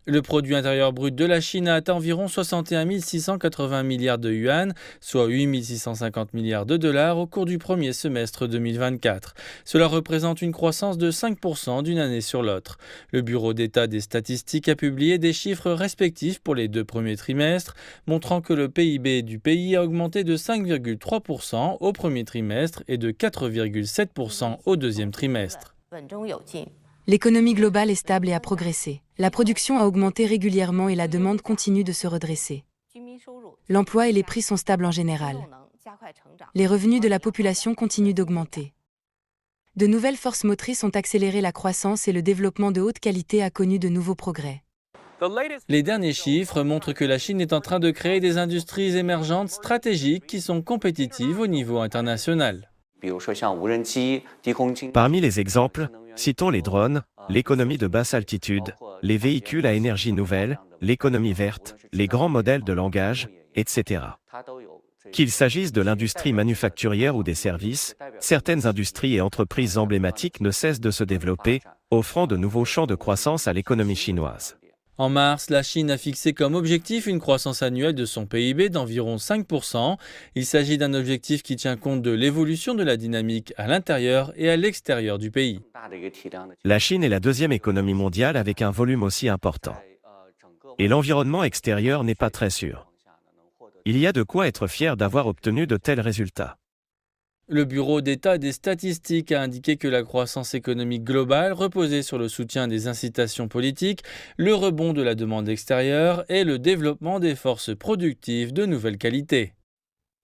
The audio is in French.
Le produit intérieur brut de la Chine a atteint environ 61 680 milliards de yuan, soit 8 650 milliards de dollars au cours du premier semestre 2024. Cela représente une croissance de 5% d'une année sur l'autre. Le Bureau d'État des statistiques a publié des chiffres respectifs pour les 2 premiers trimestres, montrant que le PIB du pays a augmenté de 5,3% au premier trimestre et de 4,7% au deuxième trimestre. L'économie globale est stable et a progressé. La production a augmenté régulièrement et la demande continue de se redresser. L'emploi et les prix sont stables en général. Les revenus de la population continuent d'augmenter. De nouvelles forces motrices ont accéléré la croissance et le développement de haute qualité a connu de nouveaux progrès. Les derniers chiffres montrent que la Chine est en train de créer des industries émergentes stratégiques qui sont compétitives au niveau international. Parmi les exemples, citons les drones, l'économie de basse altitude, les véhicules à énergie nouvelle, l'économie verte, les grands modèles de langage, etc. Qu'il s'agisse de l'industrie manufacturière ou des services, certaines industries et entreprises emblématiques ne cessent de se développer, offrant de nouveaux champs de croissance à l'économie chinoise. En mars, la Chine a fixé comme objectif une croissance annuelle de son PIB d'environ 5%. Il s'agit d'un objectif qui tient compte de l'évolution de la dynamique à l'intérieur et à l'extérieur du pays. La Chine est la deuxième économie mondiale avec un volume aussi important. Et l'environnement extérieur n'est pas très sûr. Il y a de quoi être fier d'avoir obtenu de tels résultats. Le Bureau d'État des statistiques a indiqué que la croissance économique globale reposait sur le soutien des incitations politiques, le rebond de la demande extérieure et le développement des forces productives de nouvelle qualité.